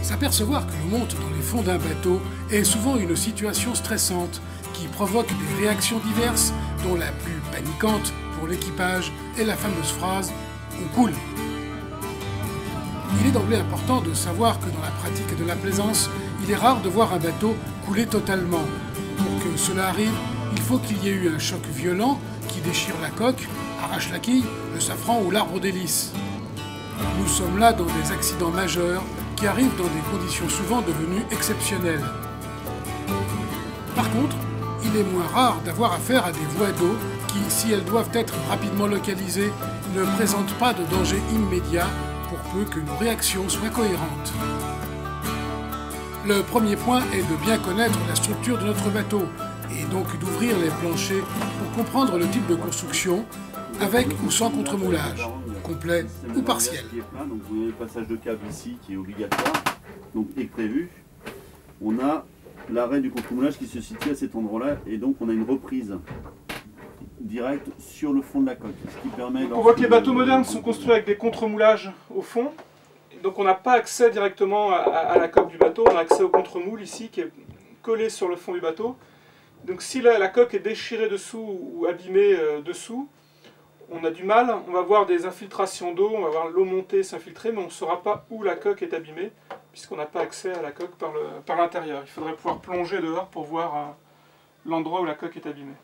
S'apercevoir que l'on monte dans les fonds d'un bateau est souvent une situation stressante qui provoque des réactions diverses dont la plus paniquante pour l'équipage est la fameuse phrase « on coule ». Il est d'emblée important de savoir que dans la pratique de la plaisance, il est rare de voir un bateau couler totalement. Pour que cela arrive, il faut qu'il y ait eu un choc violent qui déchire la coque, arrache la quille, le safran ou l'arbre d'hélice. Nous sommes là dans des accidents majeurs qui arrivent dans des conditions souvent devenues exceptionnelles. Par contre, il est moins rare d'avoir affaire à des voies d'eau qui, si elles doivent être rapidement localisées, ne présentent pas de danger immédiat pour peu que nos réactions soient cohérentes. Le premier point est de bien connaître la structure de notre bateau et donc d'ouvrir les planchers pour comprendre le type de construction, avec ou sans contre-moulage, complet ou partiel. Donc vous voyez le passage de câble ici qui est obligatoire, donc dès que prévu. On a l'arrêt du contre-moulage qui se situe à cet endroit-là et donc on a une reprise directe sur le fond de la coque. Ce qui permet on voit que les bateaux modernes sont construits avec des contre-moulages au fond. Donc on n'a pas accès directement à la coque du bateau, on a accès au contre-moule ici qui est collé sur le fond du bateau. Donc si la coque est déchirée dessous ou abîmée dessous, on a du mal, on va voir des infiltrations d'eau, on va voir l'eau monter, s'infiltrer, mais on ne saura pas où la coque est abîmée, puisqu'on n'a pas accès à la coque par l'intérieur. Il faudrait pouvoir plonger dehors pour voir l'endroit où la coque est abîmée.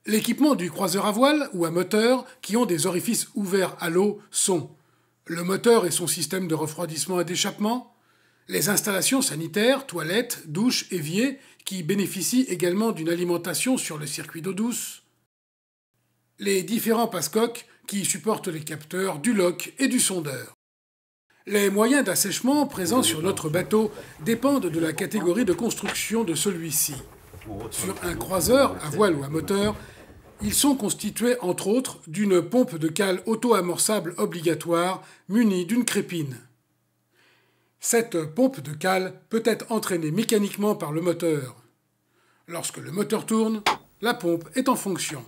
L'équipement du croiseur à voile ou à moteur qui ont des orifices ouverts à l'eau sont le moteur et son système de refroidissement et d'échappement, les installations sanitaires, toilettes, douches, éviers, qui bénéficient également d'une alimentation sur le circuit d'eau douce, les différents passe-coques qui supportent les capteurs du lock et du sondeur. Les moyens d'assèchement présents sur notre bateau dépendent de la catégorie de construction de celui-ci. Sur un croiseur à voile ou à moteur, ils sont constitués entre autres d'une pompe de cale auto-amorçable obligatoire munie d'une crépine. Cette pompe de cale peut être entraînée mécaniquement par le moteur. Lorsque le moteur tourne, la pompe est en fonction.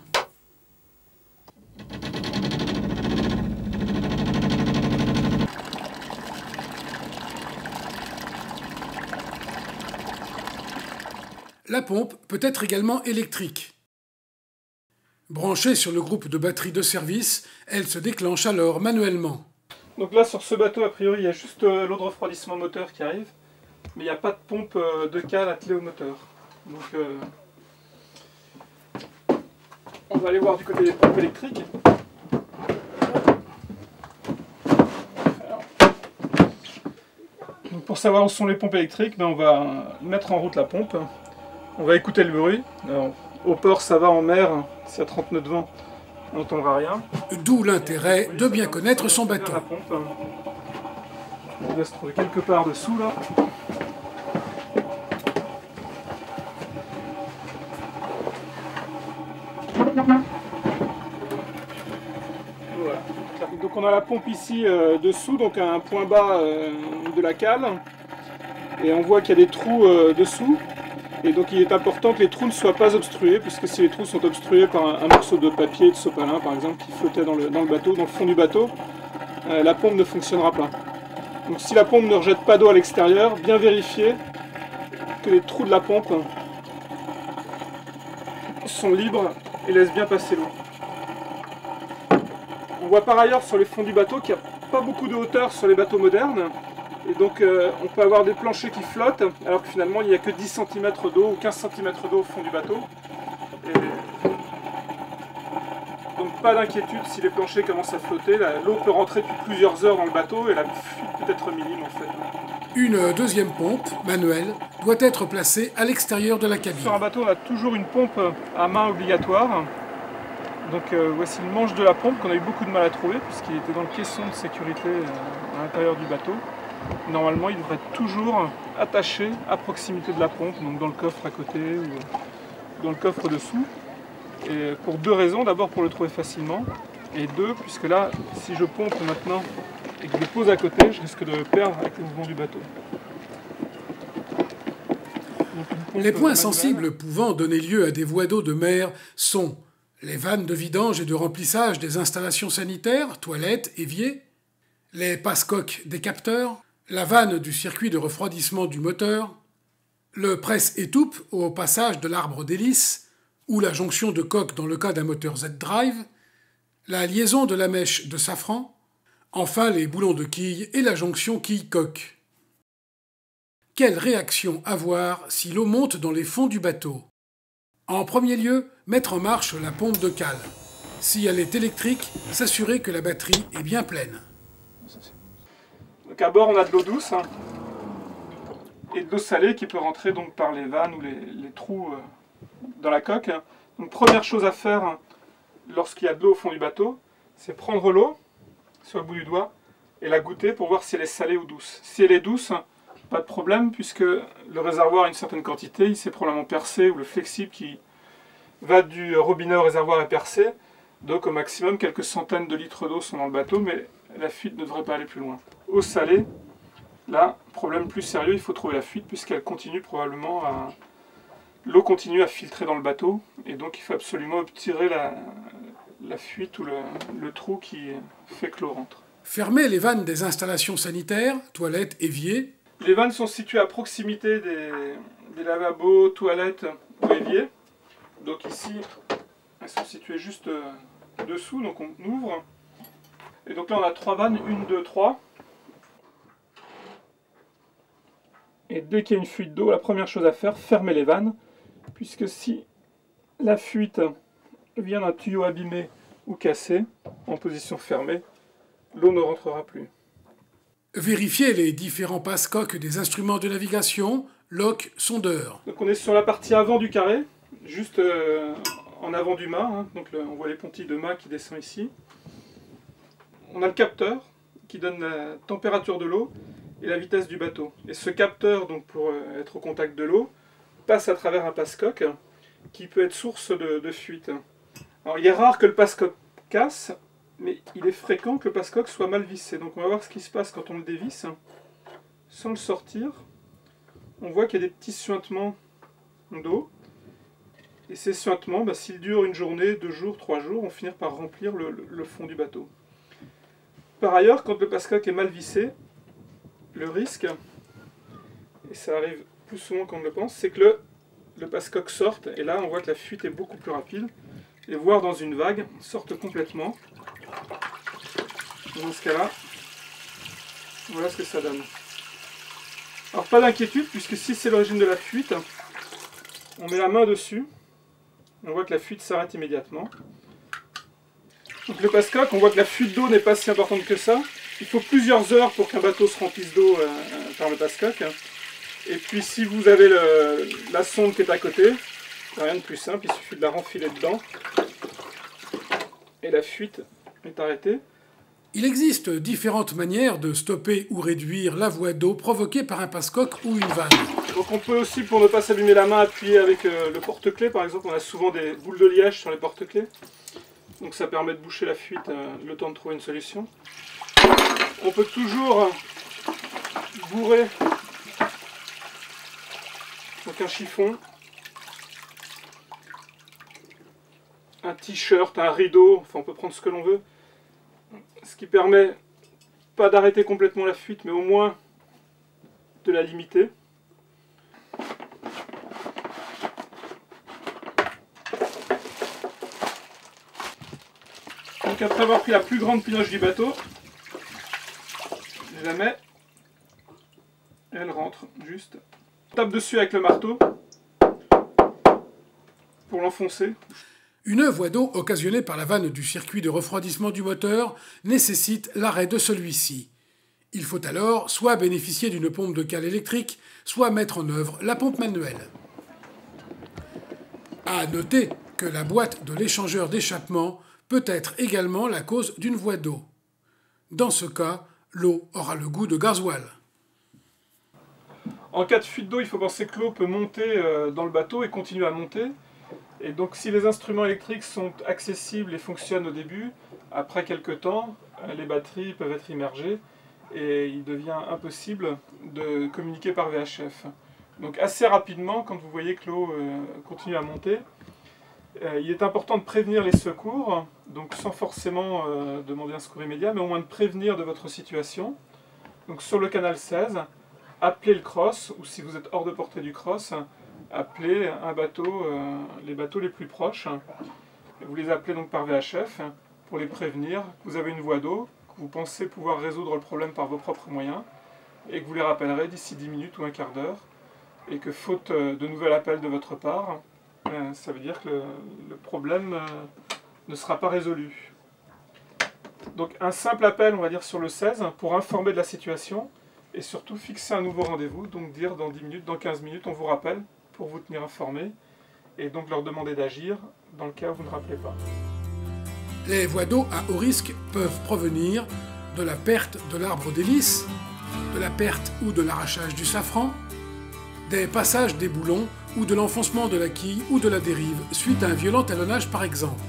La pompe peut être également électrique. Branchée sur le groupe de batterie de service, elle se déclenche alors manuellement. Donc là, sur ce bateau, a priori, il y a juste l'eau de refroidissement moteur qui arrive, mais il n'y a pas de pompe de cale attelée au moteur. Donc, on va aller voir du côté des pompes électriques. Donc pour savoir où sont les pompes électriques, on va mettre en route la pompe. On va écouter le bruit. Alors, au port, ça va, en mer, s'il y a 30 nœuds de vent, on n'entendra rien. D'où l'intérêt de bien connaître son bateau. La pompe, on va se trouver quelque part dessous là. Voilà. Donc on a la pompe ici dessous, donc à un point bas de la cale. Et on voit qu'il y a des trous dessous. Et donc il est important que les trous ne soient pas obstrués, puisque si les trous sont obstrués par un morceau de papier, de sopalin par exemple, qui flottait dans le bateau, dans le fond du bateau, la pompe ne fonctionnera pas. Donc si la pompe ne rejette pas d'eau à l'extérieur, bien vérifier que les trous de la pompe sont libres et laissent bien passer l'eau. On voit par ailleurs sur les fonds du bateau qu'il n'y a pas beaucoup de hauteur sur les bateaux modernes. Et donc on peut avoir des planchers qui flottent, alors que finalement il n'y a que 10 cm d'eau ou 15 cm d'eau au fond du bateau. Et donc pas d'inquiétude si les planchers commencent à flotter, l'eau peut rentrer depuis plusieurs heures dans le bateau et la fuite peut être minime en fait. Une deuxième pompe, manuelle, doit être placée à l'extérieur de la cabine. Sur un bateau on a toujours une pompe à main obligatoire. Donc voici le manche de la pompe qu'on a eu beaucoup de mal à trouver puisqu'il était dans le caisson de sécurité à l'intérieur du bateau. Normalement, il devrait être toujours attaché à proximité de la pompe, donc dans le coffre à côté ou dans le coffre dessous. Et pour deux raisons. D'abord pour le trouver facilement, et deux, puisque là, si je pompe maintenant et que je le pose à côté, je risque de le perdre avec le mouvement du bateau. Les points sensibles pouvant donner lieu à des voies d'eau de mer sont les vannes de vidange et de remplissage des installations sanitaires, toilettes, éviers, les passe-coques des capteurs, la vanne du circuit de refroidissement du moteur, le presse-étoupe au passage de l'arbre d'hélice, ou la jonction de coque dans le cas d'un moteur Z-Drive, la liaison de la mèche de safran, enfin les boulons de quille et la jonction quille-coque. Quelle réaction avoir si l'eau monte dans les fonds du bateau? En premier lieu, mettre en marche la pompe de cale. Si elle est électrique, s'assurer que la batterie est bien pleine. Donc à bord, on a de l'eau douce et de l'eau salée qui peut rentrer donc par les vannes ou les trous dans la coque. Donc première chose à faire lorsqu'il y a de l'eau au fond du bateau, c'est prendre l'eau sur le bout du doigt et la goûter pour voir si elle est salée ou douce. Si elle est douce, pas de problème puisque le réservoir a une certaine quantité, il s'est probablement percé ou le flexible qui va du robinet au réservoir est percé. Donc au maximum, quelques centaines de litres d'eau sont dans le bateau, mais la fuite ne devrait pas aller plus loin. Eau salée, là, problème plus sérieux, il faut trouver la fuite puisqu'elle continue probablement à... L'eau continue à filtrer dans le bateau et donc il faut absolument obturer la fuite ou le trou qui fait que l'eau rentre. Fermer les vannes des installations sanitaires, toilettes, éviers. Les vannes sont situées à proximité des lavabos, toilettes ou éviers. Donc ici, elles sont situées juste dessous, donc on ouvre. Et donc là on a 3 vannes, 1, 2, 3. Et dès qu'il y a une fuite d'eau, la première chose à faire, fermer les vannes. Puisque si la fuite vient d'un tuyau abîmé ou cassé, en position fermée, l'eau ne rentrera plus. Vérifier les différents passe-coques des instruments de navigation, lock, sondeur. Donc on est sur la partie avant du carré, juste en avant du mât. Hein. Donc on voit les pontilles de mât qui descendent ici. On a le capteur qui donne la température de l'eau et la vitesse du bateau. Et ce capteur, donc pour être au contact de l'eau, passe à travers un passe-coque qui peut être source de fuite. Alors il est rare que le passe-coque casse, mais il est fréquent que le passe-coque soit mal vissé. Donc on va voir ce qui se passe quand on le dévisse. Sans le sortir, on voit qu'il y a des petits suintements d'eau. Et ces suintements, s'ils durent une journée, 2 jours, 3 jours, vont finir par remplir le fond du bateau. Par ailleurs, quand le passe-coque est mal vissé, le risque, et ça arrive plus souvent qu'on ne le pense, c'est que le passe-coque sorte, et là on voit que la fuite est beaucoup plus rapide, et voire dans une vague, sorte complètement. Dans ce cas-là, voilà ce que ça donne. Alors pas d'inquiétude, puisque si c'est l'origine de la fuite, on met la main dessus, on voit que la fuite s'arrête immédiatement. Donc le passe-coque, on voit que la fuite d'eau n'est pas si importante que ça. Il faut plusieurs heures pour qu'un bateau se remplisse d'eau par le passe-coque. Et puis si vous avez la sonde qui est à côté, rien de plus simple, il suffit de la renfiler dedans. Et la fuite est arrêtée. Il existe différentes manières de stopper ou réduire la voie d'eau provoquée par un passe-coque ou une vanne. Donc on peut aussi, pour ne pas s'abîmer la main, appuyer avec le porte-clés. Par exemple, on a souvent des boules de liège sur les porte-clés. Donc ça permet de boucher la fuite le temps de trouver une solution. On peut toujours bourrer donc un chiffon, un t-shirt, un rideau, enfin on peut prendre ce que l'on veut. Ce qui permet pas d'arrêter complètement la fuite, mais au moins de la limiter. Donc après avoir pris la plus grande pinoche du bateau, je la mets, et elle rentre juste. On tape dessus avec le marteau pour l'enfoncer. Une voie d'eau occasionnée par la vanne du circuit de refroidissement du moteur nécessite l'arrêt de celui-ci. Il faut alors soit bénéficier d'une pompe de cale électrique, soit mettre en œuvre la pompe manuelle. À noter que la boîte de l'échangeur d'échappement peut être également la cause d'une voie d'eau. Dans ce cas, l'eau aura le goût de gasoil. En cas de fuite d'eau, il faut penser que l'eau peut monter dans le bateau et continuer à monter. Et donc si les instruments électriques sont accessibles et fonctionnent au début, après quelques temps, les batteries peuvent être immergées et il devient impossible de communiquer par VHF. Donc assez rapidement, quand vous voyez que l'eau continue à monter, il est important de prévenir les secours, donc sans forcément demander un secours immédiat, mais au moins de prévenir de votre situation. Donc sur le canal 16, appelez le cross, ou si vous êtes hors de portée du cross, appelez un bateau, les bateaux les plus proches. Et vous les appelez donc par VHF pour les prévenir que vous avez une voie d'eau, que vous pensez pouvoir résoudre le problème par vos propres moyens, et que vous les rappellerez d'ici 10 minutes ou un quart d'heure, et que faute de nouvel appel de votre part, ça veut dire que le problème ne sera pas résolu. Donc un simple appel, on va dire sur le 16, pour informer de la situation, et surtout fixer un nouveau rendez-vous, donc dire dans 10 minutes, dans 15 minutes, on vous rappelle, pour vous tenir informé, et donc leur demander d'agir dans le cas où vous ne rappelez pas. Les voies d'eau à haut risque peuvent provenir de la perte de l'arbre d'hélice, de la perte ou de l'arrachage du safran, des passages des boulons ou de l'enfoncement de la quille ou de la dérive suite à un violent talonnage par exemple.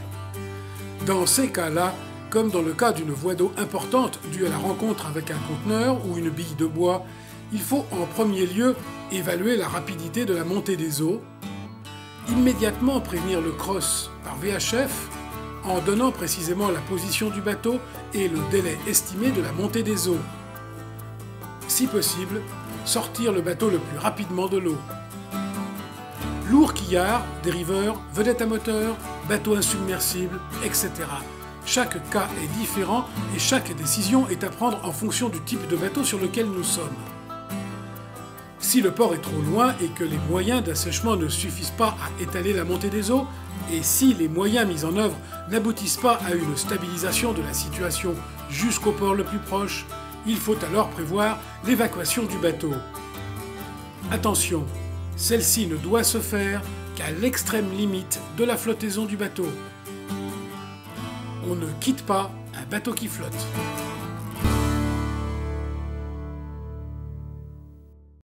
Dans ces cas-là, comme dans le cas d'une voie d'eau importante due à la rencontre avec un conteneur ou une bille de bois, il faut en premier lieu évaluer la rapidité de la montée des eaux, immédiatement prévenir le cross par VHF en donnant précisément la position du bateau et le délai estimé de la montée des eaux. Si possible, sortir le bateau le plus rapidement de l'eau. Lourd quillard, dériveur, vedette à moteur, bateau insubmersible, etc. Chaque cas est différent et chaque décision est à prendre en fonction du type de bateau sur lequel nous sommes. Si le port est trop loin et que les moyens d'assèchement ne suffisent pas à étaler la montée des eaux, et si les moyens mis en œuvre n'aboutissent pas à une stabilisation de la situation jusqu'au port le plus proche, il faut alors prévoir l'évacuation du bateau. Attention, celle-ci ne doit se faire qu'à l'extrême limite de la flottaison du bateau. On ne quitte pas un bateau qui flotte.